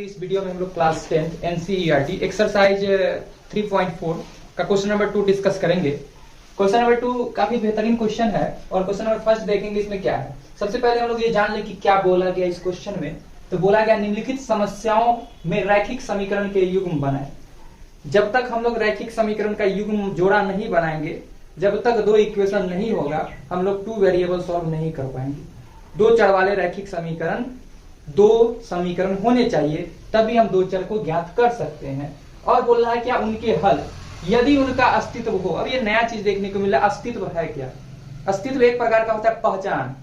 के इस वीडियो में हम लोग क्लास 10 एनसीईआरटी एक्सरसाइज 3.4 का क्वेश्चन नंबर 2 डिस्कस करेंगे। क्वेश्चन नंबर 2 काफी बेहतरीन क्वेश्चन है और क्वेश्चन नंबर फर्स्ट देखेंगे इसमें क्या है। सबसे पहले हम लोग ये जान लें कि क्या बोला गया इस क्वेश्चन में। तो बोला गया निम्नलिखित समस्याओं में रैखिक समीकरण के युग्म बनाए। जब तक हम लोग रैखिक समीकरण का युग्म जोड़ा नहीं बनाएंगे, जब तक दो इक्वेशन नहीं होगा, हम लोग 2 वेरिएबल सॉल्व नहीं कर पाएंगे। दो चर वाले रैखिक समीकरण, दो समीकरण होने चाहिए, तभी हम दो चर को ज्ञात कर सकते हैं। और बोल रहा है क्या उनके हल, यदि उनका अस्तित्व हो। अब ये नया चीज देखने को मिला, अस्तित्व है क्या। अस्तित्व एक प्रकार का होता है पहचान।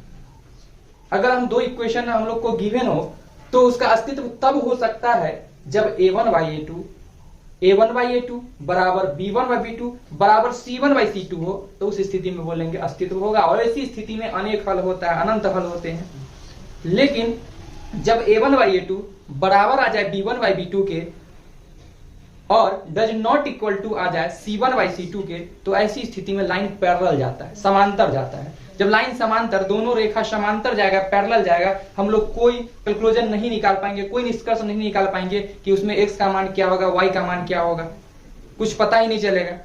अगर हम दो इक्वेशन हम लोग को गिवन हो तो उसका अस्तित्व तब हो सकता है जब a1/a2 बराबर b1/b2 बराबर c1/c2 हो, तो उस स्थिति में बोलेंगे अस्तित्व होगा। और ऐसी स्थिति में अनेक हल होता है, अनंत हल होते हैं। लेकिन जब a1/a2 बराबर आ जाए b1/b2 के और डज नॉट इक्वल टू आ जाए c1/c2 के, तो ऐसी स्थिति में लाइन पैरेलल जाता है, समांतर जाता है। जब लाइन समांतर, दोनों रेखा समांतर जाएगा, पैरेलल जाएगा, हम लोग कोई कंक्लूजन नहीं निकाल पाएंगे, कोई निष्कर्ष नहीं निकाल पाएंगे कि उसमें x का मान क्या होगा, y का मान क्या होगा, कुछ पता ही नहीं चलेगा।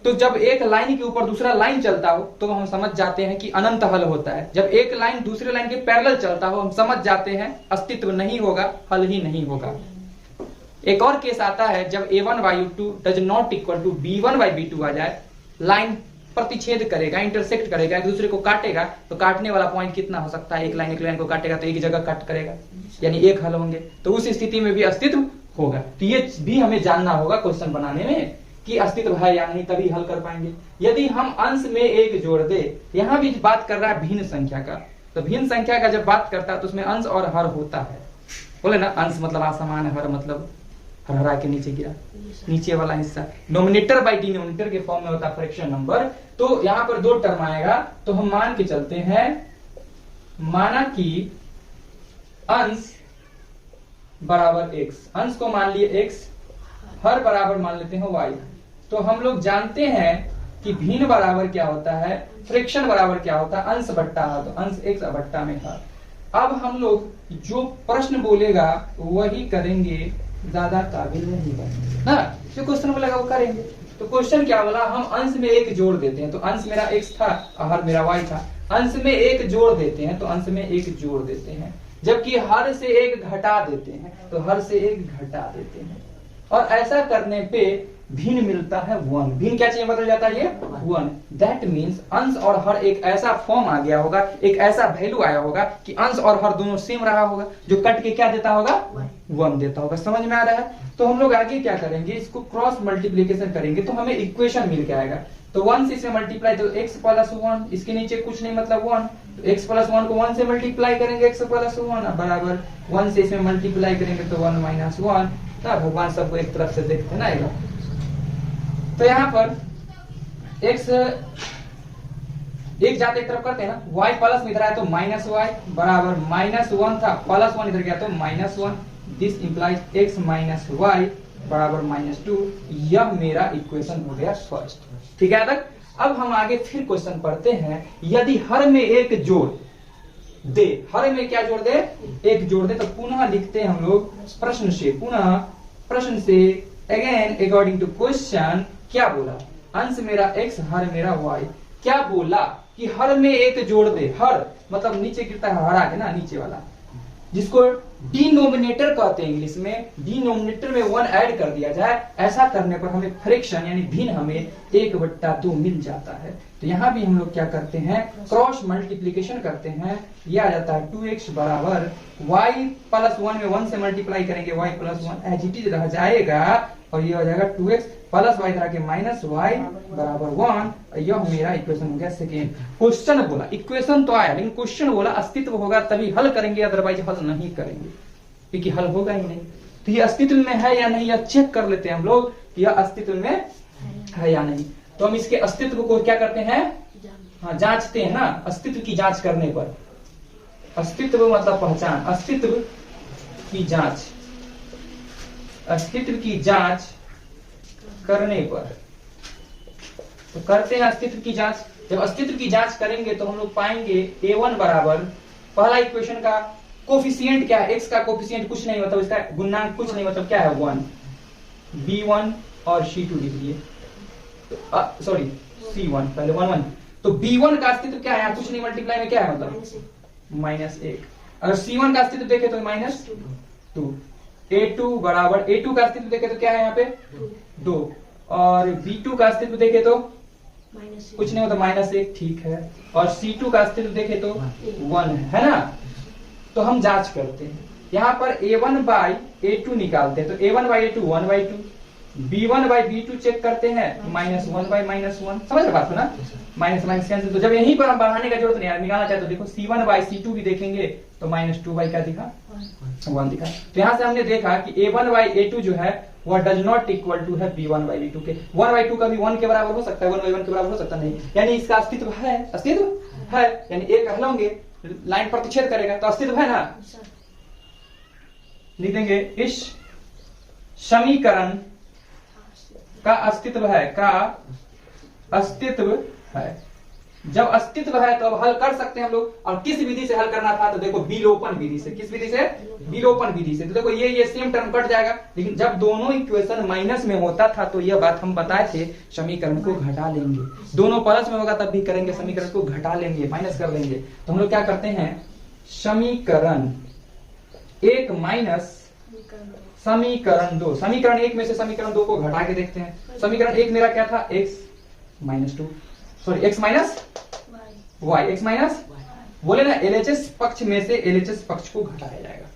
तो जब एक लाइन के ऊपर दूसरा लाइन चलता हो तो हम समझ जाते हैं कि अनंत हल होता है। जब एक लाइन दूसरे लाइन के पैरेलल चलता हो, हम समझ जाते हैं अस्तित्व नहीं होगा, हल ही नहीं होगा। एक और केस आता है जब a1/a2 does not equal to b1/b2 आ जाए, लाइन प्रतिच्छेद करेगा, इंटरसेक्ट करेगा, एक दूसरे को काटेगा, तो काटने वाला पॉइंट कितना हो सकता है, एक लाइन को काटेगा तो एक जगह कट करेगा, यानी एक हल होंगे। तो उस स्थिति में भी अस्तित्व होगा। तो ये भी हमें जानना होगा क्वेश्चन बनाने में कि अस्तित्व है या नहीं, तभी हल कर पाएंगे। यदि हम अंश में एक जोड़ दे, यहां भी बात कर रहा है भिन्न संख्या का, तो भिन्न संख्या का जब बात करता है तो उसमें अंश और हर होता है। बोले ना, अंश मतलब आसमान है, हर मतलब हरा के नीचे गिरा, नीचे वाला हिस्सा। नोमिनेटर बाय डिनोमिनेटर के फॉर्म में होता है फ्रैक्शन नंबर। तो यहां पर दो टर्म आएगा, तो हम मान के चलते हैं, माना कि अंश बराबर x, अंश को मान लिए x, हर बराबर मान लेते हैं y। तो हम लोग जानते हैं कि भिन्न बराबर क्या होता है, फ्रैक्शन बराबर क्या होता है, अंश बट्टा हर। तो अंश x बट्टा में हर। अब हम लोग जो प्रश्न बोलेगा वही करेंगे, ज्यादा काबिल नहीं बने ना, जो क्वेश्चन बोलेगा वो करेंगे। तो क्वेश्चन क्या बोला, हम अंश में एक जोड़ देते हैं। तो अंश मेरा x था, हर मेरा y था। अंश में एक जोड़ देते हैं, तो अंश में एक जोड़ देते हैं। जबकि हर से एक घटा देते हैं, तो हर से एक घटा देते हैं। और ऐसा करने पे भिन्न मिलता है 1। भिन्न क्या चीज बदल जाता है, ये 1। दैट मीन्स अंश और हर एक ऐसा फॉर्म आ गया होगा, एक ऐसा वैल्यू आया होगा कि अंश और हर दोनों सेम रहा होगा, जो कट के क्या देता होगा, 1 देता होगा। समझ में आ रहा है। तो हम लोग आगे क्या करेंगे, इसको क्रॉस मल्टीप्लीकेशन करेंगे तो हमें इक्वेशन मिल के आएगा। तो 1 से इसे मल्टीप्लाई, तो x प्लस 1, इसके नीचे कुछ नहीं मतलब 1। तो x प्लस 1 को 1 से मल्टीप्लाई करेंगे, x प्लस 1 बराबर 1 से इसमें मल्टीप्लाई करेंगे तो 1 माइनस 1। ना भगवान सबको एक तरफ से देखते ना आएगा। तो यहाँ पर x एक जाते एक तरफ करते हैं ना, y प्लस में इधर आया तो माइनस y बराबर -1 था, प्लस 1 इधर गया तो -1। This implies x minus y बराबर -2। यह मेरा इक्वेशन हो गया फर्स्ट। ठीक है तक। अब हम आगे फिर क्वेश्चन पढ़ते हैं। यदि हर में एक जोड़ दे, हर में क्या जोड़ दे, एक जोड़ दे, तो पुनः लिखते हैं हम लोग प्रश्न से, पुनः प्रश्न से, अगेन अकॉर्डिंग टू क्वेश्चन। क्या बोला, अंश मेरा x, हर मेरा y। क्या बोला कि हर में एक जोड़ दे, हर मतलब नीचे गिरता है हर आगे ना, नीचे वाला, जिसको डिनोमिनेटर कहते हैं इंग्लिश में। डिनोमिनेटर में 1 ऐड कर दिया जाए, ऐसा करने पर हमें फ्रैक्शन यानी भिन्न हमें 1/2 मिल जाता है। तो यहाँ भी हम लोग क्या करते हैं, क्रॉस मल्टीप्लीकेशन करते हैं। यह आ जाता है 2x बराबर y प्लस 1 में 1 से मल्टीप्लाई करेंगे, y plus 1 as it is रह जाएगा, और ये हो जाएगा 2x प्लस y तरह के माइनस y बराबर 1। यह मेरा इक्वेशन हो गया सेकेंड। क्वेश्चन बोला, इक्वेशन तो आया, लेकिन क्वेश्चन बोला अस्तित्व होगा तभी हल करेंगे, अदरवाइज हल नहीं करेंगे, क्योंकि हल होगा ही नहीं। तो ये अस्तित्व में है या नहीं, यह चेक कर लेते हैं हम लोग कि यह अस्तित्व में है या नहीं। तो हम इसके अस्तित्व को क्या करते हैं, हाँ जांचते हैं ना। अस्तित्व की जांच करने पर, अस्तित्व मतलब पहचान, अस्तित्व की जांच, अस्तित्व की जांच करने पर, तो करते हैं अस्तित्व की जांच। जब अस्तित्व की जांच करेंगे तो हम लोग पाएंगे a1 बराबर, पहला इक्वेशन का कोफिशिएंट क्या है, x का कोफिशिएंट कुछ नहीं मतलब इसका गुणनांक कुछ नहीं मतलब क्या है 1, b1 और c2 लिख लिए, सॉरी c1 पहले 1 1, तो b1 का अस्तित्व क्या है, कुछ नहीं मल्टीप्लाई में क्या है मतलब -1, अगर c1 का अस्तित्व देखे तो -2, a2 बराबर a2 का अस्तित्व देखे तो क्या है यहाँ पे 2, और b2 का अस्तित्व देखे तो कुछ नहीं होता -1, ठीक है, और c2 का अस्तित्व देखे तो 1 है ना। तो हम जांच करते हैं, यहाँ पर a1 बाई a2 निकालते हैं, तो a1 by a2 1/2, b1 by b2 check करते हैं -1 बाई -1, समझ रहे बात को ना, माइनस माइनस कैंसिल, तो जब यहीं पर हम बढ़ाने का जरूरत नहीं है, निकालना चाहे तो देखो c1 बाई c2 भी देखेंगे तो -2 बाई क्या दिखा 1 दिखा। तो यहाँ से हमने देखा कि a1 बाई a2 जो है वह डज नॉट इक्वल टू है b1 बाई b2 के, 1/2 का भी 1 के बराबर हो सकता है, 1/1 के बराबर हो सकता नहीं, यानी इसका अस्तित्व है, यानी एक कहलाओगे लाइन प्रतिच्छेद करेगा तो अस्तित्व है ना, लिख देंगे इस समीकरण का अस्तित्व है, जब अस्तित्व है तो अब हल कर सकते हैं हम लोग, और किस विधि से हल करना था तो देखो विलोपन विधि से, किस विधि से, विलोपन विधि से, तो देखो ये सेम टर्म कट जाएगा, लेकिन जब दोनों इक्वेशन माइनस में होता था तो यह बात हम बताए थे, समीकरण को घटा लेंगे, दोनों प्लस में होगा तब भी करेंगे, समीकरण को घटा लेंगे, माइनस कर लेंगे, तो हम लोग क्या करते हैं, समीकरण 1 माइनस समीकरण 2, समीकरण 1 में से समीकरण 2 को घटा के देखते हैं, समीकरण 1 मेरा क्या था x minus 2, sorry x minus y, x minus बोले ना LHS पक्ष में से LHS पक्ष को घटाया जाएगा,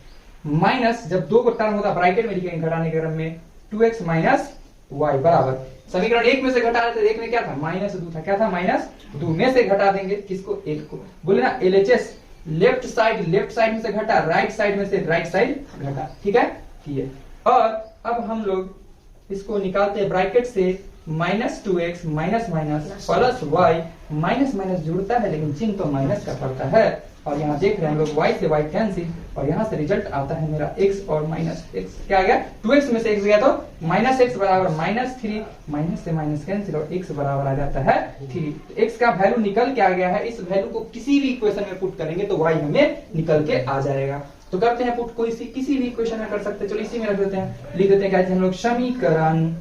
माइनस जब 2 को टर्म होता ब्रैकेट में लिखेंगे घटाने के क्रम में 2x माइनस y बराबर, समीकरण 1 में से घटा रहे थे, 1 में क्या था -2 था, क्या था -2 में से घटा देंगे किसको, 1 को, बोले ना LHS लेफ्ट साइड में से घटा, राइट साइड में से राइट साइड घटा, ठीक है, किए, और अब हम लोग इसको निकालते हैं ब्रैकेट से, -2x minus minus plus y, minus minus जुड़ता है लेकिन चिन्ह तो माइनस का पड़ता है, और यहाँ देख रहे हैं हम लोग y से y कैंसिल, और यहाँ से रिजल्ट आता है मेरा x और -x, क्या आ गया 2x में से x गया तो -x बराबर -3, माइनस से माइनस कैंसिल और x बराबर आ जाता है 3, तो x का वैल्यू निकल के आ गया है, इस वैल्यू को किसी भी इक्वेशन में पुट करेंगे तो y हमें निकल के आ जाएगा, तो करते हैं पुट को किसी भी इक्वेशन में कर सकते हैं, चलो इसी में रख देते हैं, लिख देते हैं क्या हम लोग, समीकरण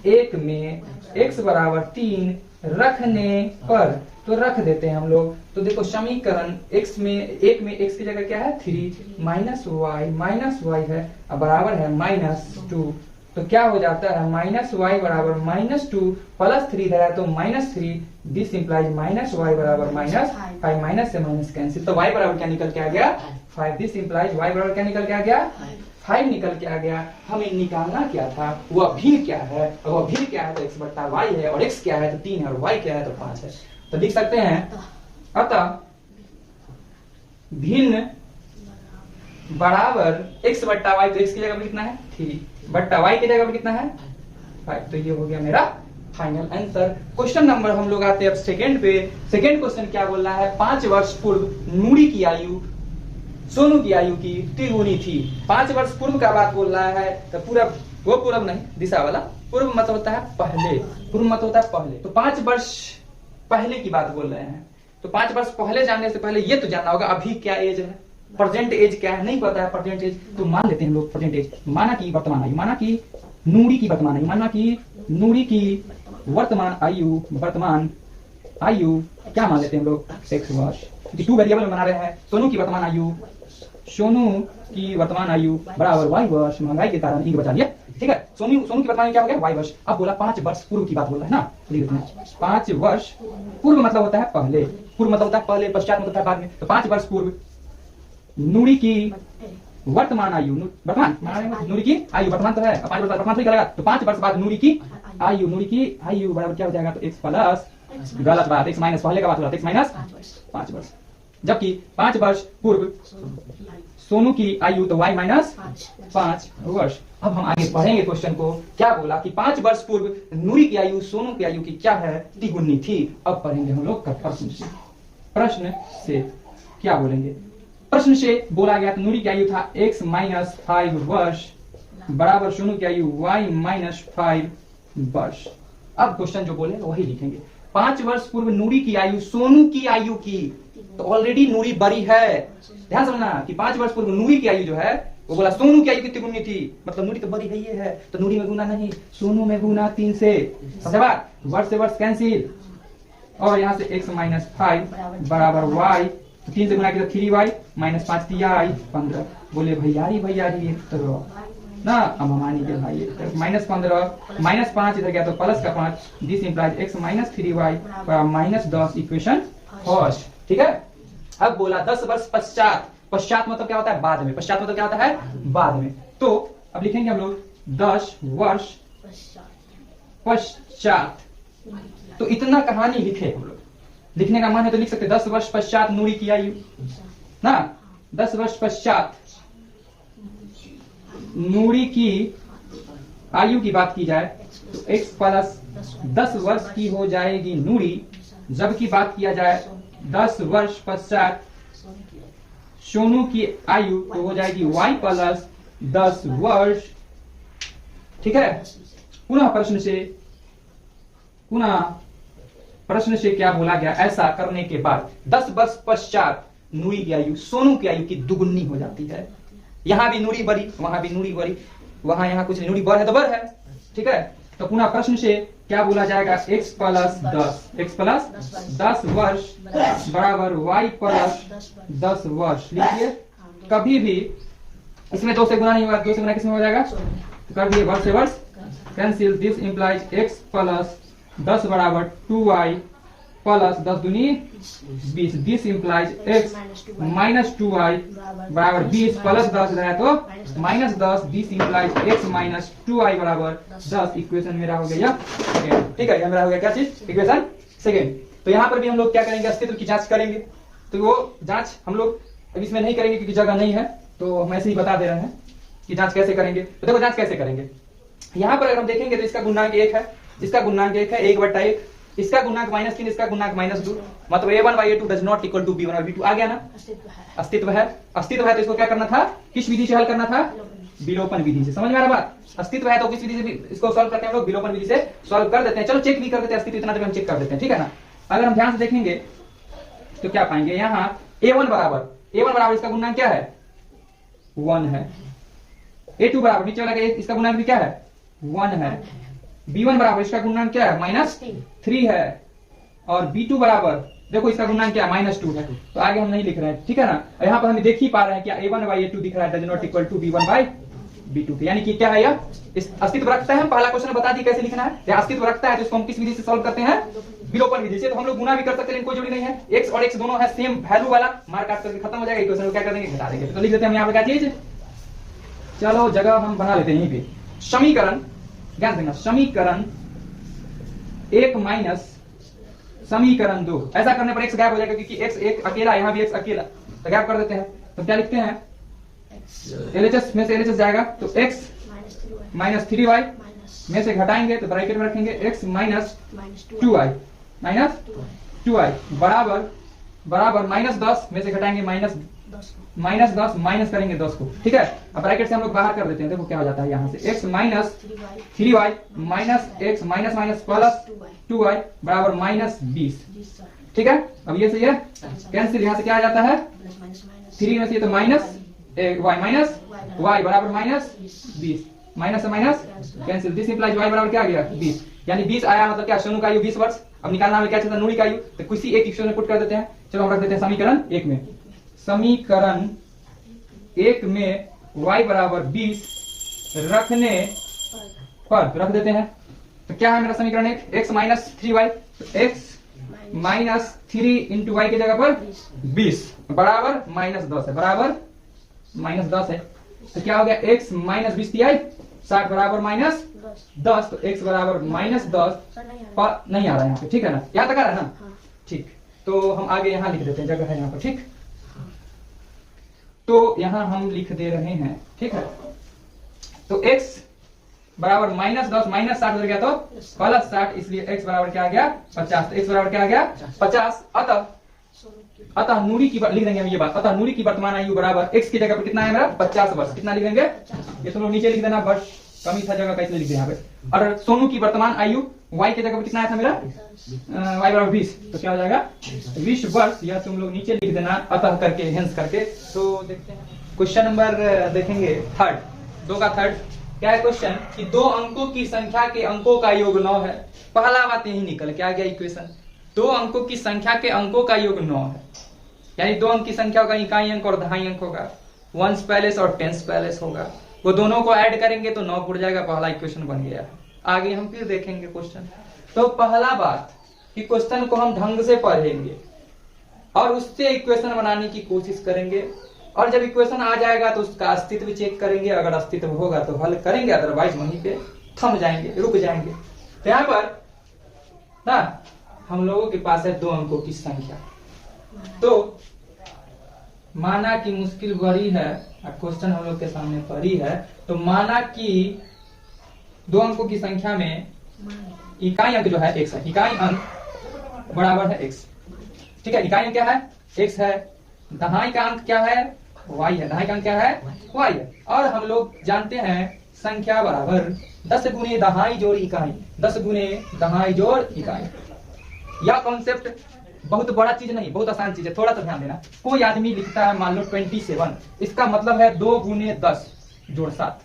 1 में x बराबर 3 रखने पर, तो रख देते हैं हम लोग, तो देखो समीकरण 1 में x की जगह क्या है 3 माइनस y है, अब बराबर है -2, तो क्या हो जाता है -y बराबर -2 प्लस 3 धरा तो -3, दिस इंप्लाइज -y बराबर -5, माइनस से माइनस कैंसिल, तो y बराबर क्या निकल के आ गया 5, दिस इंप्लाइज y बराबर क्या निकल के आ गया 5 निकल के आ गया। हमें निकालना क्या था, वह भिन्न क्या है, और वह भिन्न क्या है तो x बट्टा y है, और x क्या है तो 3 है, और y क्या है तो 5 है, तो लिख सकते हैं अतः भिन्न बराबर x बट्टा y, तो x की जगह पर कितना है 3 बट्टा y की जगह पर कितना है 5, तो ये हो गया मेरा फाइनल आंसर। क्वेश्चन नंबर हम लोग आते हैं अब सेकंड पे। सेकंड क्वेश्चन क्या बोल रहा है, 5 वर्ष पूर्व नूरी की आयु सोनू की आयु की त्रिगुणी थी। 5 वर्ष पूर्व का बात बोल रहा है, तो पूरब, वो पूरब नहीं दिशा वाला, पूर्व मतलब होता है पहले, पूर्व मतलब होता है पहले, तो 5 वर्ष पहले की बात बोल रहे हैं, तो 5 वर्ष पहले जानने से पहले ये तो जानना होगा अभी क्या एज है, प्रेजेंट एज क्या है, नहीं पता है प्रेजेंट एज, तो मान लेते हैं हम लोग प्रेजेंट एज, माना कि वर्तमान आयु, माना कि नूरी की वर्तमान आयु, माना कि नूरी की वर्तमान आयु क्या मान लेते हैं हम लोग 6 वर्ष, 2 वेरिएबल में बना रहे हैं। सोनू की वर्तमान आयु बराबर y वर्ष, महंगाई के कारण एक बचा लिया, ठीक है। सोनू की वर्तमान आयु क्या हो गया y वर्ष। अब बोला 5 वर्ष पूर्व की बात बोल रहा है ना, लिख देते हैं 5 वर्ष पूर्व मतलब होता है पहले, पूर्व मतलब होता है पहले, पश्चात मतलब होता है बाद में, तो 5 वर्ष पूर्व नूरी की वर्तमान आयु, वर्तमान नूरी की आयु, वर्तमान तो है 5 वर्ष वर्तमान से निकलेगा, तो 5 वर्ष बाद नूरी की आयु बराबर क्या हो जाएगा, तो x प्लस, गलत बात, x माइनस पहले का बात हो रहा है, x माइनस 5 वर्ष, जबकि 5 वर्ष पूर्व सोनू की आयु तो y माइनस 5 वर्ष। अब हम आगे पढ़ेंगे क्वेश्चन को, क्या बोला कि 5 वर्ष पूर्व नूरी की आयु सोनू की आयु की क्या है, तिगुनी थी। अब पढ़ेंगे हम लोग प्रश्न से क्या बोलेंगे। प्रश्न से बोला गया तो नूरी की आयु था x माइनस 5 वर्ष बराबर सोनू की आयु y माइनस 5 वर्ष। अब क्वेश्चन जो बोले वही लिखेंगे। 5 वर्ष पूर्व नूरी की आयु सोनू की आयु की, तो ऑलरेडी नूरी बड़ी है। ध्यान समझना कि 5 वर्ष पूर्व नूरी की आयु जो है, वो बोला सोनू की आयु कितनी गुनी थी, मतलब नूरी तो बड़ी है ये है, तो नूरी में गुना नहीं, सोनू में गुना 3 से। समझे बात? वर्ष से वर्ष कैंसिल, और यहाँ से x माइनस 5 बराबर y, तो 3 से गुना किया 3y माइनस 5 3y 15। बोले भैयारी एक तरह ना, अब हमारी के भाई माइनस 15 माइनस 5 इधर गया तो प्लस का 5, this implies x minus 3y minus 10 equation first. ठीक है। अब बोला 10 वर्ष पश्चात, पश्चात मतलब क्या होता है? बाद में। पश्चात मतलब क्या होता है? बाद में। तो अब लिखेंगे हम लोग 10 वर्ष पश्चात। तो इतना कहानी लिखे हम लोग, लिखने का मन है तो लिख सकते 10 वर्ष पश्चात नूरी की आयु ना, 10 वर्ष पश्चात नूरी की आयु की बात की जाए तो x प्लस 10 वर्ष की हो जाएगी नूरी, जबकि बात किया जाए 10 वर्ष पश्चात सोनू की आयु तो हो जाएगी y प्लस 10 वर्ष। ठीक है। पुनः प्रश्न से क्या बोला गया? ऐसा करने के बाद 10 वर्ष पश्चात नूरी की आयु सोनू की आयु की दुगुनी हो जाती है। यहां भी नूरी बड़ी, वहां भी नूरी बड़ी, वहां यहाँ कुछ नूरी बढ़ है तो बढ़ है। ठीक है। तो पुनः प्रश्न से क्या बोला जाएगा? x प्लस 10 वर्ष बराबर y प्लस 10 वर्ष। लिखिए, कभी भी इसमें 2 से गुना नहीं होगा, 2 से गुना किसमें हो जाएगा? तो कर दिए वर्ष से वर्ष cancel, this implies x plus 10 बराबर 2y प्लस 10 दूनी 20, this implies x minus 2y बराबर 20 प्लस 10 है तो minus 10, this implies x minus 2y बराबर 10। इक्वेशन मेरा हो गया सेकेंड। ठीक है, यह मेरा हो गया क्या चीज? Equation second. तो यहाँ पर भी हम लोग क्या करेंगे? अस्तित्व की जांच करेंगे। तो वो जांच हम लोग अब इसमें नहीं करेंगे क्योंकि जगह नहीं है, तो हम ऐसे ही बता दे रहे हैं कि जांच कैसे करेंगे। तो देखो जांच कैसे करेंगे। यहाँ पर अगर हम देखेंगे तो इसका गुणांक 1 है, इसका गुणांक 1 है 1/1, इसका गुणांक -3, इसका गुणांक -2, मतलब a1/a2 does not equal to b1/b2। आ गया ना? अस्तित्व है। अस्तित्व है तो इसको क्या करना था? किस विधि से हल करना था? विलोपन विधि से। समझ में आ रहा बात? अस्तित्व है तो किस विधि से भी इसको सॉल्व करते हैं हम लोग? विलोपन विधि से सॉल्व कर देते हैं। चलो चेक भी कर देते हैं, अस्तित्व इतना तो हम चेक कर देते हैं। ठीक है ना? अगर हम ध्यान से देखेंगे तो क्या पाएंगे? यहाँ a1 बराबर इसका गुणांक क्या है? 1 है। a2 बराबर नीचे वाला इसका गुणांक भी क्या है? 1 है। b1 बराबर इसका गुणांक क्या है? -3 है। और b2 बराबर देखो इसका गुणांक क्या है? -2 है। तो आगे हम नहीं लिख रहे हैं। ठीक है ना? यहाँ पर हम देख ही पा रहे हैं कि a1/a2 दिख रहा है, does not equal to b1/b2। यानी कि क्या है? यह अस्तित्व रखता है। हम पहला क्वेश्चन बता दी कैसे लिखना है। यह अस्तित्व रखता है तो इसको हम किस विधि से सॉल्व करते हैं? विलोपन विधि से। तो हम लोग गुना भी कर सकते हैं, कोई जरूरी नहीं है। x और x दोनों है सेम वैल्यू वाला, मार काट करके खत्म हो जाएगा इक्वेशन को। क्या कर देंगे? घटा देंगे। तो लिख देते हैं हम यहाँ पे क्या चीज। चलो जगह हम बना लेते हैं यहीं पे। समीकरण, ध्यान देना, समीकरण 1 माइनस समीकरण 2। ऐसा करने पर x गायब हो जाएगा क्योंकि x एक अकेला, यहाँ भी x अकेला, तो गायब कर देते हैं। तो क्या लिखते हैं? LHS में से LHS जाएगा तो x माइनस 3y में से घटाएंगे तो ब्रैकेट में रखेंगे x माइनस 2y बराबर -10 में से घटाएंगे -10 माइनस करेंगे 10 को। ठीक है। अब ब्रैकेट से हम लोग बाहर कर देते हैं। देखो क्या हो जाता है यहाँ से x minus 3y minus x minus minus plus 2y बराबर -20। ठीक है। अब ये सही है, कैंसिल। यहाँ से क्या आ जाता है? 3 में से तो माइनस y बराबर -20, माइनस से minus cancel, this implies y बराबर क्या आ गया? 20। यानी 20 आया, मतलब क्या? सोनू का आयु 20 वर्ष। अब निकालना हमें क्या चाहिए? नूरी का आयु। तो किसी एक इक्वेशन में पुट कर देते हैं। चलो हम रख देते हैं समीकरण 1 में। समीकरण 1 में y बराबर 20 रखने पर रख देते हैं। तो क्या है मेरा समीकरण 1? x माइनस 3y, तो x माइनस 3 इंटू वाई की जगह पर 20 बराबर -10 है, बराबर -10 है। तो क्या हो गया? x माइनस 20 दिया 60 बराबर -10, तो x बराबर -10 नहीं आ रहा है यहाँ पे। ठीक है ना? यहाँ तक आ रहा है ना? ठीक। तो हम आगे यहाँ लिख देते हैं, जगह है यहाँ पर। ठीक, तो यहाँ हम लिख दे रहे हैं। ठीक है। तो x बराबर -10 -60 हो गया तो +60, इसलिए x बराबर क्या आ गया? 50। तो x बराबर क्या आ गया? 50। अतः नूरी की लिख देंगे हम ये बात। अतः नूरी की वर्तमान आयु बराबर x की जगह पर कितना है मेरा? 50 वर्ष। कितना लिख देंगे? ये तुम लोग नीचे लिख देना, बस कमी था जगह का इसलिए लिख दे यहाँ पे। और सोनू की वर्तमान आयु y की जगह पर कितना आया था मेरा y बराबर 20, तो क्या हो जाएगा 20 वर्ष, या तुम लोग नीचे लिख देना अतः करके, हेंस करके। तो देखते हैं क्वेश्चन नंबर देखेंगे थर्ड, 2 का थर्ड क्या है क्वेश्चन कि 2 अंकों की संख्या के अंकों का योग 9 है। पहला बात यही निकल के आ गया इक्वेशन, 2 अंकों की संख्या के अंकों का योग 9 है, यानी 2 अंक की संख्या होगा इकाई अंक और दहाई अंक होगा, वंस पैलेस और टेंस पैलेस होगा, वो दोनों को ऐड करेंगे तो 9 उड़ जाएगा, पहला इक्वेशन बन गया। आगे हम फिर देखेंगे क्वेश्चन। तो पहला बात कि क्वेश्चन को हम ढंग से पढ़ेंगे और उससे इक्वेशन बनाने की कोशिश करेंगे, और जब इक्वेशन आ जाएगा तो उसका अस्तित्व चेक करेंगे, अगर अस्तित्व होगा तो हल करेंगे, अदरवाइज वहीं पे थम जाएंगे, रुक जाएंगे। तो यहाँ पर ना हम लोगों के पास है 2 अंकों की संख्या, तो माना कि मुश्किल बड़ी है, क्वेश्चन हम लोग के सामने पड़ी है, तो माना कि 2 अंकों की संख्या में इकाई अंक जो है x है, इकाई अंक बराबर है x, ठीक है, इकाई अंक क्या है x है, दहाई का अंक क्या है y है, दहाई का अंक क्या है y है, और हम लोग जानते हैं संख्या बराबर 10 गुने दहाई जोड़ इकाई, 10 गुने दहाई जोड़ इकाई। यह कॉन्सेप्ट बहुत बड़ा चीज नहीं, बहुत आसान चीज है, थोड़ा सा ध्यान देना। कोई आदमी लिखता है मान लो 27, इसका मतलब है 2 गुने 10 जोड़ 7,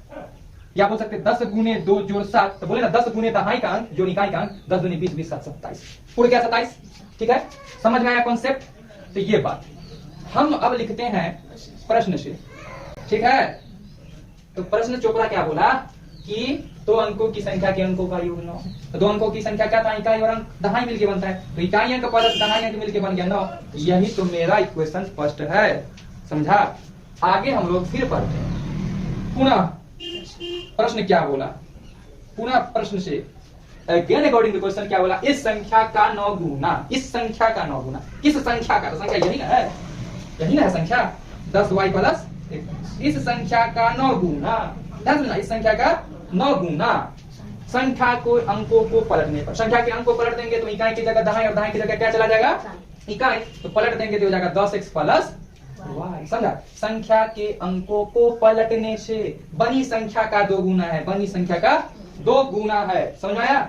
या बोल सकते 10 गुने 2 जोड़ 7, तो बोले ना 10 गुने दहाई का अंक जोड़ इकाई का अंक, 10 गुने 20 20 7 27, पूरे क्या 27, ठीक है, समझ में आया कॉन्सेप्ट। तो ये बात हम अब लिखते हैं प्रश्न से, ठीक है। तो प्रश्न चोपड़ा क्या बोला कि 2 अंकों की संख्या के अंकों का योग 9, तो 2 अंकों की संख्या क्या था, इकाई और अंक, दहाई मिलके बनता है, तो इकाई अंक प्लस दहाई अंक मिलके बन गया 9, यही तो मेरा इक्वेशन स्पष्ट है, समझा। आगे हम लोग फिर पढ़ते हैं, पुनः प्रश्न क्या बोला, पुनः प्रश्न से अगेन अकॉर्डिंग टू क्वेश्चन क्या बोला, इस संख्या का 9 गुना, इस संख्या का 9 गुना, किस संख्या का, तो संख्या यही ना है, यही ना है संख्या 10y प्लस 1, इस संख्या का 9 गुना, इस संख्या का 9 गुना संख्या को अंकों को पलटने पर, संख्या के अंक को पलट देंगे तो इकाई की जगह दहाई और दहाई की जगह क्या चला जाएगा इकाई, तो पलट देंगे तो हो जाएगा 10x प्लस y, समझा। संख्या के अंकों को पलटने से बनी संख्या का 2 गुना है, बनी संख्या का 2 गुना है, समझ आया।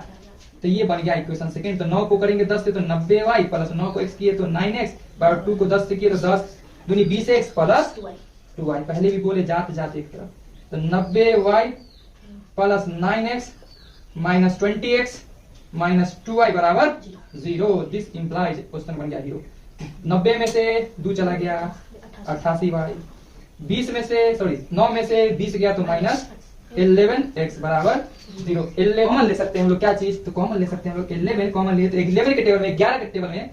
तो ये बन गया इक्वेशन सेकंड। तो 9 को करेंगे 10 से तो 90y प्लस 9 को x किए तो 9x, और 2 को 10 से किए तो 10 दूनी 20x प्लस 2y, पहले भी बोले जाते जाते एक तरफ, तो 90y plus 9x minus 20x minus 2y बराबर 0, दिस इंप्लाइज, क्वेश्चन बन गया 0। 90 में से 2 चला गया 88y, 20 में से सॉरी 9 में से 20 गया तो माइनस 11x बराबर 0। 11 कॉमन ले सकते हैं हम लोग, क्या चीज, तो कॉमन ले सकते हैं हम लोग 11 कॉमन लिए, तो 11 के टेबल में 11 के टेबल में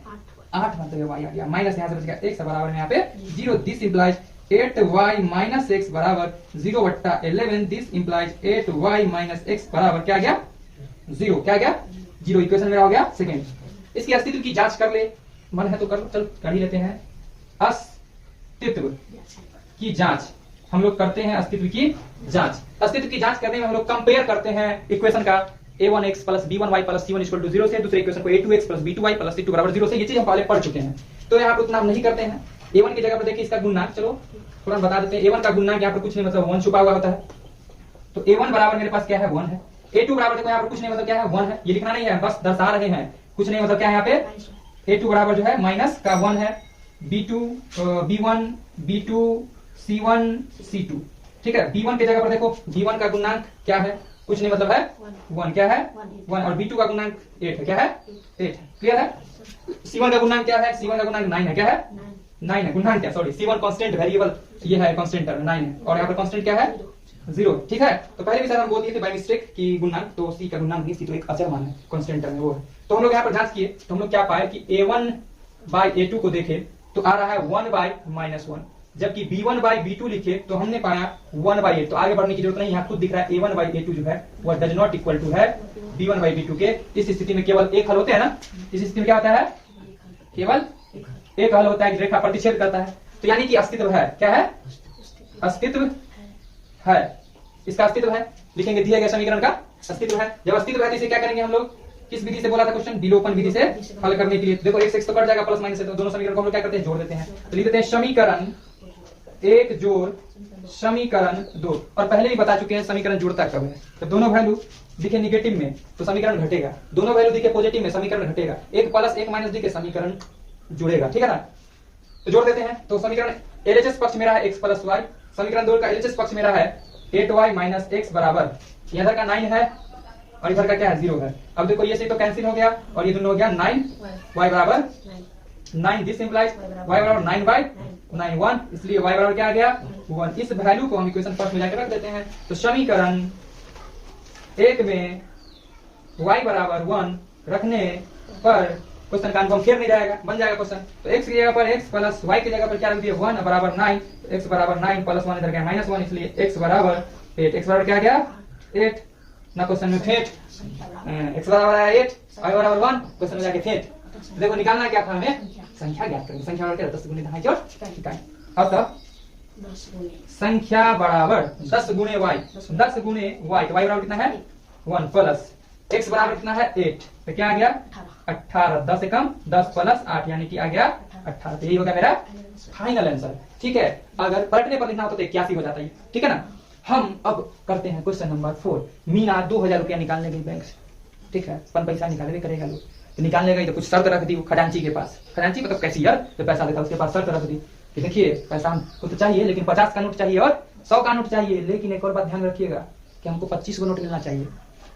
8 मतलब y आ गया, माइनस यहाँ से बच गया x बराबर में यहाँ पे 0, this implies 8y minus x बराबर 0/11, this implies 8y minus x बराबर क्या गया 0, क्या गया 0। इक्वेशन मेरा हो गया सेकंड। इसकी अस्तित्व की जांच कर ले, मन है तो कर लो, चल कर ही लेते हैं। अस्तित्व की जांच हम लोग करते हैं, अस्तित्व की जांच। अस्तित्व की जांच करने में हम लोग कंपेयर करते हैं इक्वेशन का a1x plus b1y plus c1 equal to 0 से दूसरे इक्वेशन को a2x plus b2y plus c2 बराबर 0 से। ये चीज हम पहले पढ़ चुके हैं, तो यहाँ पर उतना हम नहीं करते हैं। a1 की जगह पर देखिए इसका गुणनाक, चलो थोड़ा बता देते हैं। a1 का गुणनाक यहाँ पर कुछ नहीं, मतलब 1 छुपा हुआ होता है, तो a1 बराबर मेरे पास क्या है 1 है। a2 बराबर देखो यहाँ पर कुछ नहीं, मतलब क्या है 1 है, ये लिखना नहीं है, बस दर्शा रहे हैं, कुछ नहीं मतलब क्या है यहाँ पे a2 बराबर जो है माइनस का 1 है, b2 b1 b2 c1 c2, ठीक है। b1 की जगह पर देखो b1 का गुणनांक क्या है, कुछ नहीं मतलब है 1, क्या है 1, और b2 का गुणनांक 8 है, क्या है 8, क्लियर है। c1 का गुणनांक क्या है, c1 का गुणनांक 9 है, क्या है 9 है, गुणनांक क्या, सॉरी c1 कांस्टेंट वेरिएबल, ये है कांस्टेंट टर्म 9 है, और यहाँ पर कांस्टेंट क्या है 0, ठीक है। तो पहले भी सर हम बोल दिए थे बाय मिस्टेक कि गुणनांक, तो c का गुणनांक नहीं, c तो एक अचर मान है, कांस्टेंट टर्म है वो है। तो हम लोग यहाँ पर जांच किए तो हम लोग क्या पाए कि a1 बाय a2 को देखे तो आ रहा है 1 बाय -1, जबकि b1 बाय b2 लिखे तो हमने पाया 1 बाय 8। तो आगे बढ़ने की जरूरत नहीं, यहाँ खुद दिख रहा है a1 बाय a2 जो है वह डज नॉट इक्वल टू है b1 बाय b2 के। इस स्थिति में केवल एक हल होते हैं ना, इस स्थिति में क्या होता है, केवल एक हल होता है, रेखा प्रतिच्छेद करता है। तो यानी कि अस्तित्व है, क्या है अस्तित्व है, इसका अस्तित्व है, लिखेंगे दिए गए समीकरण का अस्तित्व है। जब अस्तित्व है तो इसे क्या करेंगे हम लोग, किस विधि से बोला था क्वेश्चन, विलोपन विधि से हल करने के लिए। देखो x x तो कट जाएगा, प्लस माइनस है, तो दोनों समीकरण को हम लोग क्या करते हैं जोड़ देते हैं। तो लिख देते हैं समीकरण एक जोड़ समीकरण 2। और पहले ही बता चुके हैं समीकरण जुड़ता कब है, तो दोनों वैल्यू दिखे निगेटिव में तो समीकरण घटेगा, दोनों वैल्यू दिखे पॉजिटिव में समीकरण घटेगा, एक प्लस एक माइनस दिखे समीकरण जुड़ेगा, ठीक है ना। तो जोड़ देते हैं, तो समीकरण एलएचएस पक्ष मेरा है x प्लस वाई, समीकरण 2 का एलएचएस पक्ष मेरा है 8y माइनस x बराबर इधर का 9 है और इधर का क्या है 0 है। अब देखो ये से तो कैंसिल हो गया और ये दोनों हो गया 9 y बराबर 9, दिस इंप्लाइज y बराबर 9/9 1, इसलिए y बराबर क्या आ गया 1। इस वैल्यू को हम इक्वेशन फर्स्ट में जाकर रख देते हैं, तो समीकरण 1 में y बराबर 1 रखने पर क्वेश्चन का आंसर फिर नहीं जाएगा, बन जाएगा क्वेश्चन। तो x की जगह पर x प्लस y की जगह पर क्या रख दिया 1 बराबर 9, x बराबर 9 प्लस 1 इधर गया -1, इसलिए x बराबर 8, x बराबर क्या गया 8 ना, क्वेश्चन में फेट x बराबर है 8 y बराबर 1, क्वेश्चन में जाके फेट। देखो निकालना क्या था हमें, संख्या ज्ञात करनी, संख्या बराबर 10 गुणे 2 इकाई। अब तक संख्या बराबर 10 गुणे y, 10 गुणे y, तो y बराबर कितना है 1 प्लस x बराबर कितना है 8, तो क्या आ गया 18, 10 से कम 10 प्लस 8 यानी कि आ गया 18। तो यही होगा मेरा फाइनल आंसर, ठीक है। अगर पलटने पर लिखना होता तो 81 हो जाता है, ठीक है ना। हम अब करते हैं क्वेश्चन नंबर 4। मीना 2000 रुपया निकालने गई बैंक से, ठीक है, पन पैसा निकालने करेगा लोग, तो निकालने गई तो कुछ शर्त रख दी खजांची के पास, खजांची मतलब कैशियर जो पैसा देता है उसके पास शर्त रख दी कि देखिए पैसा हमको तो चाहिए लेकिन 50 का नोट चाहिए और 100 का नोट चाहिए, लेकिन एक और बात ध्यान रखिएगा कि हमको 25 को नोट लेना चाहिए।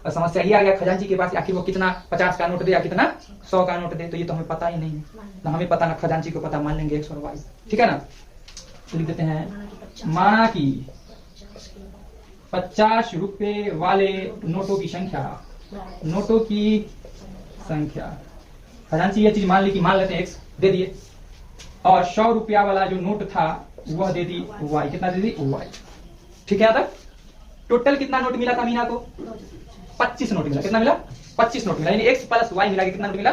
और समस्या ये आ गया खजांची के पास आखिर वो कितना 50 का नोट दे या कितना 100 का नोट दे, तो ये तो हमें पता ही नहीं है, ना हमें पता ना खजांची को पता, मान लेंगे x और y, ठीक है ना। तो लिख देते हैं माना कि 50 रुपए वाले नोटों की संख्या, नोटों की संख्या, खजांची ये चीज मान ली कि मान लेते हैं x दे दिए, और 100 रुपया वाला जो नोट था वह दे दी y, कितना दे दी y, ठीक है। यहाँ तक टोटल कितना नोट मिला था मीना को 25 नोट मिला, कितना मिला 25 नोट मिला, यानी x प्लस y मिला के कितना नोट मिला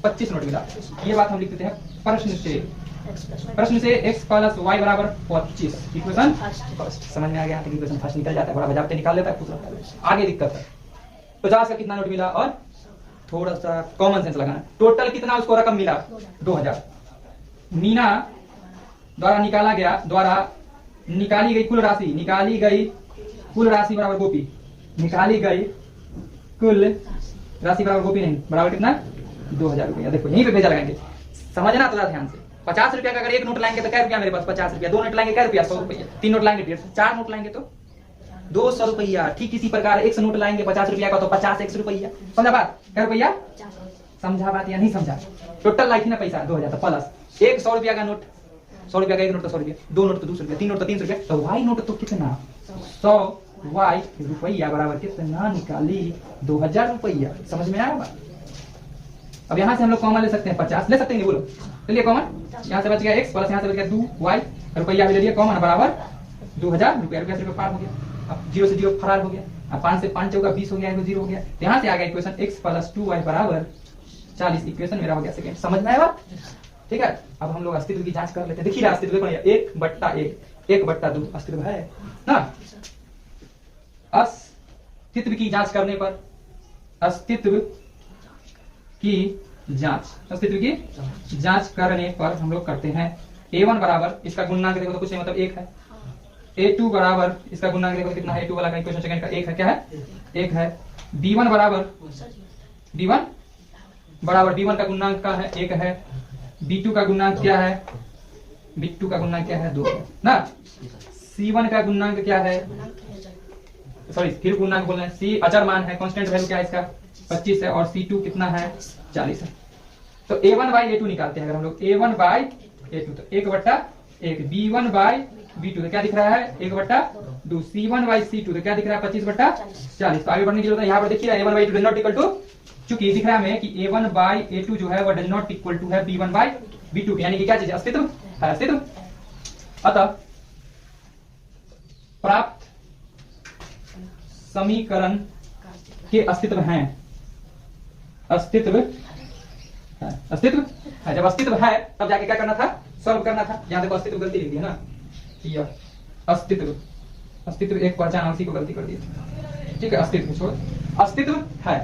25 नोट मिला। ये बात हम लिख देते हैं प्रश्न से x प्लस y बराबर 25, इक्वेशन फर्स्ट। समझ में आ गया, इक्वेशन फर्स्ट निकल जाता है, बड़ा बजाते निकाल लेता है, आगे दिक्कत है। 50 का कितना नोट मिला और थोड़ा सा कॉमन सेंस लगाना, टोटल कितना उसको रकम मिला 2000। मीना द्वारा निकाला गया, द्वारा निकाली गई कुल राशि, निकाली गई कुल राशि बराबर गोपी, निकाली गई कुल राशि बराबर गोपी नहीं, बराबर कितना 2000 रुपया। देखो यहीं पे भेजा लगाएंगे, समझना थोड़ा ध्यान से। 50 रुपया का अगर एक नोट लाएंगे तो क्या रुपया मेरे पास 50 रुपया, 2 नोट लाएंगे क्या रुपया 100 रुपया, 3 नोट लाएंगे 150, 4 नोट लाएंगे तो 200 रुपया। ठीक इसी प्रकार 100 नोट लाएंगे 50 रुपया का तो 50 100 रुपया। समझा बात, क्या रुपया समझा बात या नहीं समझा। टोटल लाई थी ना पैसा 2000, तो प्लस एक 100 रुपया का नोट, 100 रुपया का एक नोट तो 100 रुपया, 2 नोट तो 200 रुपया, 3 नोट तो 300 रुपया, तो वाई नोट तो कितना 100 वाई रुपया बराबर कितना निकाली 2000 रुपया। समझ में आया बात। अब यहाँ से हम लोग कॉमन ले सकते हैं, 50 ले सकते हैं, बोलो चलिए कॉमन, यहाँ से बच गया x प्लस यहाँ से बच गया 2 y, रुपया भी ले लिया कॉमन बराबर 2000 रुपया, रुपया से रुपया पार हो गया, अब 0 से 0 फरार हो गया, अब 5 से 5 चौका 20 हो गया, 0 हो गया, यहाँ से आ गया इक्वेशन x प्लस 2y बराबर 40, इक्वेशन मेरा हो गया सेकंड। समझ में आया बात, ठीक है। अब हम लोग अस्तित्व की जांच कर लेते हैं। देखिए अस्तित्व 1/1 1/2 अस्तित्व है ना। अस्तित्व की जांच करने पर, अस्तित्व की जांच, अस्तित्व की जांच करने पर हम लोग करते हैं a1 बराबर, इसका गुणनांक देखो तो कुछ नहीं मतलब 1 है, a2 बराबर, इसका गुणनांक देखो कितना है, a2 वाला का इक्वेशन सेकंड का 1 है, क्या है 1 है। b1 बराबर, b1 बराबर b1 का गुणनांक का है 1 है, b2 का गुणनांक क्या है, b2 का गुणनांक क्या है 2 ना, c1 का गुणनांक क्या है, सॉरी फिर गुणनांक बोल रहे हैं, c अचर मान है, कांस्टेंट वैल्यू क्या है इसका 25 है, और c2 कितना है 40 है। तो a1 बाई a2 निकालते हैं अगर हम लोग, a1 बाई a2 तो 1/1, b1 बाई b2 तो क्या दिख रहा है 1/2, c1 बाई c2 तो क्या दिख रहा है 25/40। तो आगे बढ़ने की जरूरत है, यहाँ पर देखिए a1 by a2 not equal to, चूंकि दिख रहा है हमें कि a1 बाई a2 जो है वह डज नॉट इक्वल टू है b1 बाई b2, यानी कि क्या चीज अस्तित्व है, अस्तित्व। अतः प्राप्त समीकरण के अस्तित्व हैं, अस्तित्व है, अस्तित्व है। जब अस्तित्व है तब जाके क्या करना था, सॉल्व करना था। यहाँ देखो अस्तित्व गलती लिख दी है ना, यह अस्तित्व, अस्तित्व एक पहचान उसी को गलती कर दी, ठीक है। अस्तित्व छोड़, अस्तित्व है,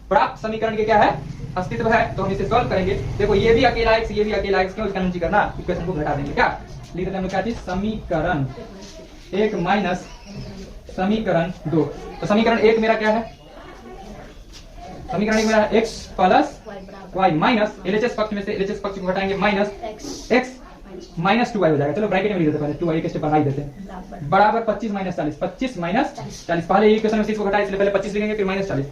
प्राप्त समीकरण के क्या है अस्तित्व है तो हम इसे सॉल्व करेंगे। देखो ये भी अकेला x, ये भी अकेला x, क्यों? इसका नीचे करना, इक्वेशन को घटा देंगे। क्या लिख देते हैं हम लोग? क्या चीज? समीकरण 1 माइनस समीकरण 2। तो समीकरण 1 मेरा क्या है? समीकरण 1 मेरा x plus y minus LHS पक्ष में से LHS पक्ष को घटाएंगे माइनस x माइनस 2y हो जाएगा। चलो ब्रैकेट में लिख देते हैं, पहले 2y के स्टेप बढ़ा ही देते हैं। बराबर 25 माइनस 40, 25 माइनस 40। पहले ये इक्वेशन में से इसको घटाएं, इसलिए पहले 25 लिखेंगे फिर माइनस 40।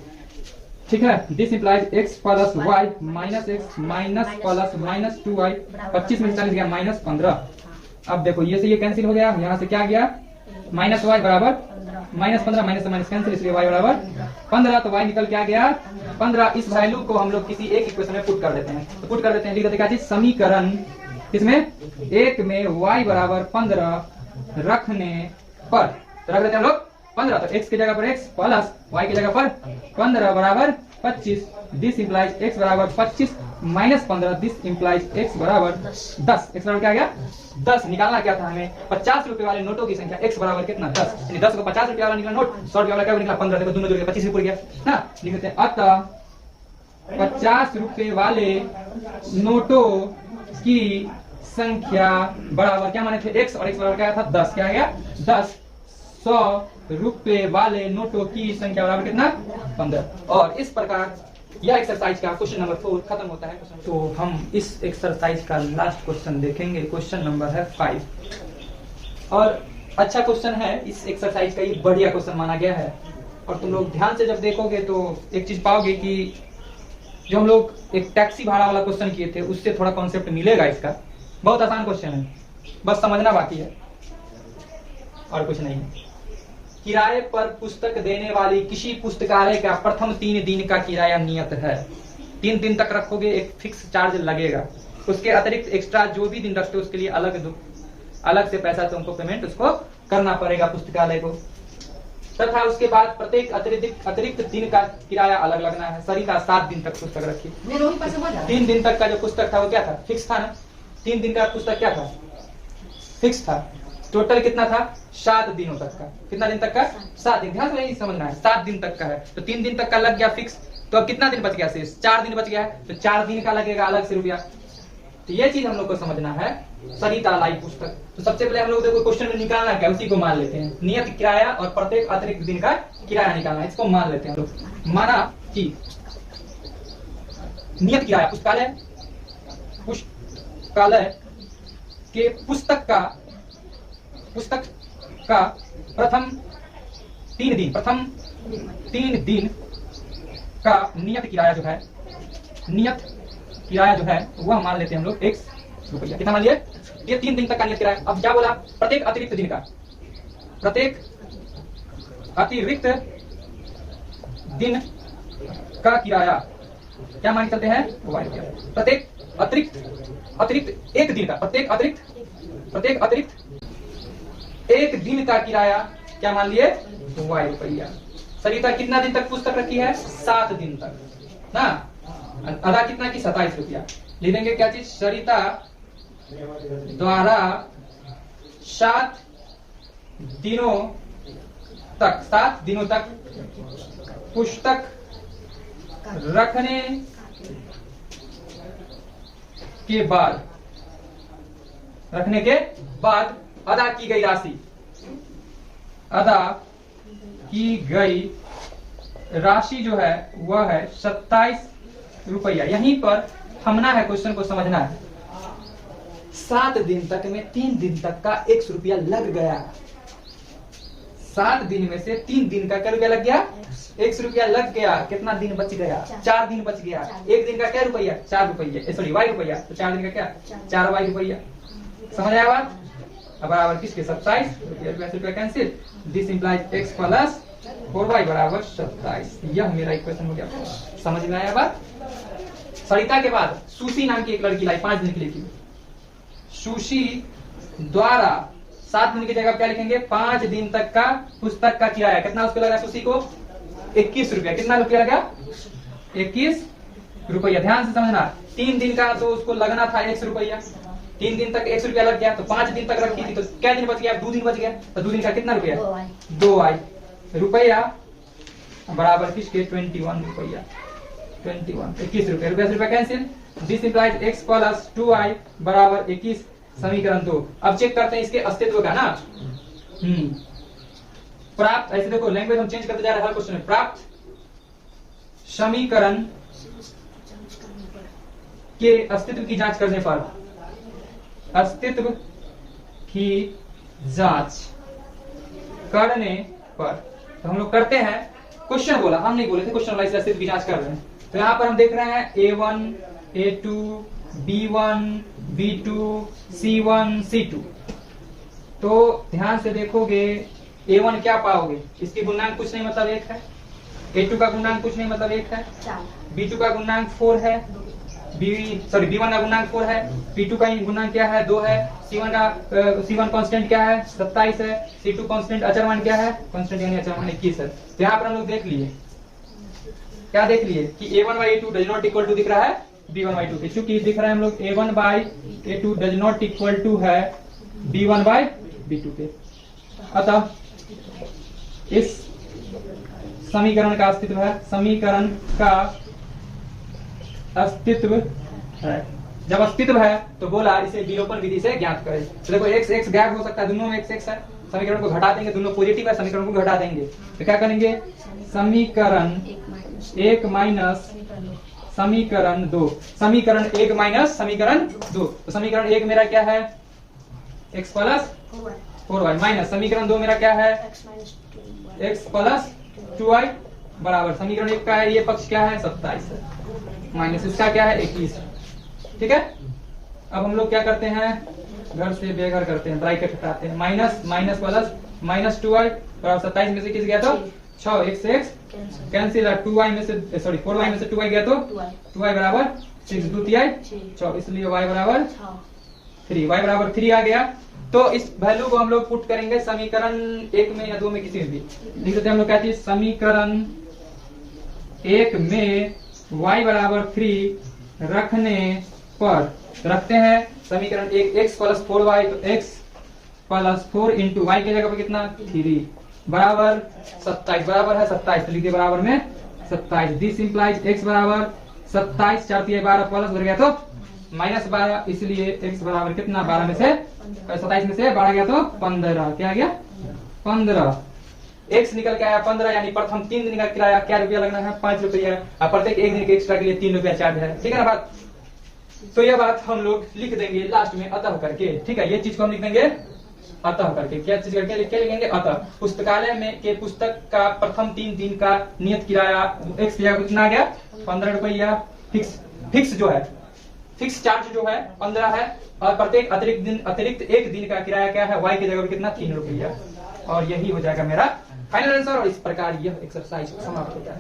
ठीक है, this implies x plus y minus x minus plus minus 2y। 25 में 40 गया माइनस 15। अब देखो ये से ये कैंसिल हो गया, यहाँ से क्या गया? माइनस y बराबर माइनस 15, माइनस से माइनस कैंसिल, इसलिए y बराबर 15। तो y निकल के आ गया 15। इस वैल्यू को हम लोग किसी एक इक्वेशन में पुट कर देते हैं। तो पुट कर देते हैं, लिख देते हैं क्या चीज? समीकरण इसमें 1 में y बराबर 15 रखने पर, तो रख देते हैं हम लोग 15। तो x की जगह पर x प्लस y की जगह पर 15 बराबर 25। दिस इंप्लाइज x बराबर 25 माइनस 15, दिस इंप्लाइज x बराबर 10। x बराबर क्या आ गया? 10। निकालना क्या था हमें? 50 रुपए वाले नोटों की संख्या। x बराबर कितना? 10। यानी 10 को 50 रुपए वाला निकला नोट, 100 रुपए वाला क्या निकला? 15। देखो दोनों जोड़ के 25 रुपए गया ना। लिख देते हैं अतः 50 रुपए वाले नोटों की संख्या बराबर, क्या माने थे? x, और x बराबर क्या था? 10। क्या आ गया? 10। 100 रुपए वाले नोटों की संख्या बराबर कितना? 15। और इस प्रकार यह एक्सरसाइज का क्वेश्चन नंबर 4 खत्म होता है। तो हम इस एक्सरसाइज का लास्ट क्वेश्चन देखेंगे, क्वेश्चन नंबर है 5। और अच्छा क्वेश्चन है, इस एक्सरसाइज का ये बढ़िया क्वेश्चन माना गया है। और तुम लोग ध्यान से जब देखोगे तो एक चीज पाओगे कि जो हम लोग एक टैक्सी भाड़ा वाला क्वेश्चन किए थे उससे थोड़ा कॉन्सेप्ट मिलेगा इसका। बहुत आसान क्वेश्चन है, बस समझना बाकी है और कुछ नहीं है। किराए पर पुस्तक देने वाली किसी पुस्तकालय का प्रथम 3 दिन का किराया नियत है। 3 दिन तक रखोगे, एक फिक्स चार्ज लगेगा। उसके अतिरिक्त एक्स्ट्रा जो भी दिन रखते हो उसके लिए अलग से पैसा तुमको पेमेंट उसको करना पड़ेगा पुस्तकालय को। तथा उसके बाद प्रत्येक अतिरिक्त दिन का किराया अलग लगना है। सरिता 7 दिन तक पुस्तक रखी। 3 दिन तक का जो पुस्तक था वो क्या था? फिक्स था ना। 3 दिन का पुस्तक क्या था? फिक्स था। टोटल कितना था? 7 दिनों तक का। कितना दिन तक का? 7 दिन। ध्यान से नहीं समझना है, 7 दिन तक का है तो 3 दिन तक का लग गया फिक्स। तो अब कितना दिन बच गया? शेष 4 दिन बच गया है, तो 4 दिन का लगेगा अलग से रुपया। तो ये चीज हम लोग को समझना है। सरिता लाई पुस्तक, तो सबसे पहले हम लोग देखो क्वेश्चन में निकालना क्या, उसी को मान लेते हैं। नियत किराया और प्रत्येक अतिरिक्त दिन का किराया निकालना, इसको मान लेते हैं हम लोग। माना कि नियत किराया पुस्तकालय के पुस्तक का प्रथम 3 दिन का नियत किराया जो है वह मान लेते हैं हम लोग x रुपया। कितना मान लिए? ये 3 दिन तक का नियत किराया। अब क्या बोला? प्रत्येक अतिरिक्त दिन का किराया क्या मान के चलते हैं? y रुपया। प्रत्येक अतिरिक्त एक दिन का, प्रत्येक अतिरिक्त एक दिन का किराया क्या मान लिए? y रुपया। सरिता कितना दिन तक पुस्तक रखी है? 7 दिन तक ना। अदा कितना की? 27 रुपया। लिख देंगे क्या चीज? सरिता द्वारा 7 दिनों तक पुस्तक रखने के बाद अदा की गई राशि जो है वह है 27 रुपया। यहीं पर थमना है, क्वेश्चन को समझना है। 7 दिन तक में 3 दिन तक का x रुपया लग गया। 7 दिन में से 3 दिन का क्या रुपया लग गया? x रुपया लग गया। कितना दिन बच गया? 4 दिन बच गया। एक दिन का क्या रुपया? 4 रुपया, सॉरी y रुपया। तो 4 दिन का क्या? 4 y रुपया। समझ आया बात? अब बराबर किसके? 27 रुपया cancel. This implies x plus 4y बराबर 27। यह मेरा इक्वेशन हो गया। समझ में आया बात? सरिता के बाद सुशी नाम की एक लड़की लाई 5 दिन के लिए की। सुशी द्वारा 7 दिन की जगह क्या लिखेंगे? 5 दिन तक का पुस्तक का किराया। कितना उसको लगा? सुशी को 21 रुपया। कितना रुपया लगा? 21 रुपया। ध्यान से समझना। 3 दिन का तो उसको लगना था x रुपया। 3 दिन तक x रुपया लग गया, तो 5 दिन तक रखी थी तो क्या दिन बच गया? 2 दिन बच गया। तो 2 दिन का कितना रुपया? 2y रुपया बराबर किसके? 21 रुपया। 21 21 रुपए, रुपए cancel. This implies x plus 2y बराबर 21 समीकरण 2। अब चेक करते हैं इसके अस्तित्व का ना। प्राप्त, ऐसे देखो लैंग्वेज हम चेंज करते जा रहे हैं हर क्वेश्चन में। प्राप्त समीकरण के अस्तित्व की जांच करने पर, अस्तित्व की जांच करने पर, तो हम लोग करते हैं। क्वेश्चन बोला, हम नहीं बोले थे, क्वेश्चन वाला, इसलिए अस्तित्व की जांच कर रहे हैं। तो यहाँ पर हम देख रहे हैं A1 A2 B1 B2 C1 C2। तो ध्यान से देखोगे A1 क्या पाओगे, इसकी गुणांक कुछ नहीं मतलब 1 है, A2 का गुणांक कुछ नहीं मतलब 1 है, B2 का गुणांक 4 है, B1 का गुणांक 4 है, P2 का गुणांक क्या है 2 है, C1 कांस्टेंट क्या है 27 है, C2 कांस्टेंट अचरमान क्या है, कांस्टेंट यानी अचरमान 21 है। तो यहाँ पर हम लोग देख लिए, क्या देख लिए कि A1 by A2 does not equal to दिख रहा है B1 by 2, क्योंकि दिख रहा है हम लोग A1 by A2 does not equal to है B1 by B2 के। अतः इस समीकरण का अस्तित्व है, समीकरण का अस्तित्व है। जब अस्तित्व है तो बोला इसे विलोपन विधि से ज्ञात करें। तो देखो x x गैप हो सकता है, दोनों में x x है, समीकरण को घटा देंगे, दोनों पॉजिटिव है, समीकरण को घटा देंगे तो क्या करेंगे, समीकरण 1 माइनस समीकरण 2, समीकरण 1 माइनस समीकरण 2। तो समीकरण 1 मेरा क्या है x प्लस 4y माइनस समीकरण 2 मेरा क्या है x प्लस 2y बराबर समीकरण 1 का है ये पक्ष क्या है 27 है, माइनस इसका क्या है 21। ठीक है, अब हम लोग क्या करते हैं, घर से बेघर करते हैं, ब्रैकेट हटाते हैं, minus minus plus minus 2y बराबर 27 में से किस गया तो 6, x से x कैंसिल है, 2y में से सॉरी 4y में से 2y गया तो 2y बराबर 6 2 6, इसलिए y बराबर 3, y बराबर 3 आ गया। तो इस वैल्यू को हम लोग पुट करेंगे समीकरण 1 में या 2 में, किसी में भी लिख देते हैं हम लोग। क्या चीज, समीकरण 1 में y बराबर 3 रखने पर, रखते हैं समीकरण 1 x प्लस 4y, तो x प्लस 4 इंटू वाई की जगह पर कितना 3 बराबर 27, बराबर है 27, तो लिखिए बराबर में 27। दिस इंप्लाइज x बराबर 27 4 3 12 प्लस उधर गया तो माइनस 12, इसलिए x बराबर कितना 12 में से 27 में से 12 गया तो 15, क्या गया 15। x निकल के आया 15, यानी प्रथम 3 दिन का किराया क्या रुपया लगना है 5 रुपया, और प्रत्येक एक दिन के एक्स्ट्रा के लिए 3 रुपया चार्ज है। ठीक है ना बात, तो यह बात हम लोग लिख देंगे लास्ट में अतः करके। ठीक है, ये चीज को हम लिख देंगे अतः करके, क्या चीज करके लिखेंगे अतः। पुस्तकालय में के पुस्तक का प्रथम 3 दिन का नियत किराया x कितना आ गया 15 रुपया, फिक्स जो है फिक्स चार्ज जो है 15 है, और प्रत्येक अतिरिक्त एक दिन का किराया क्या है y की जगह पर कितना 3 रुपया, और यही हो जाएगा मेरा फाइनल आंसर। और इस प्रकार यह एक्सरसाइज समाप्त होता है।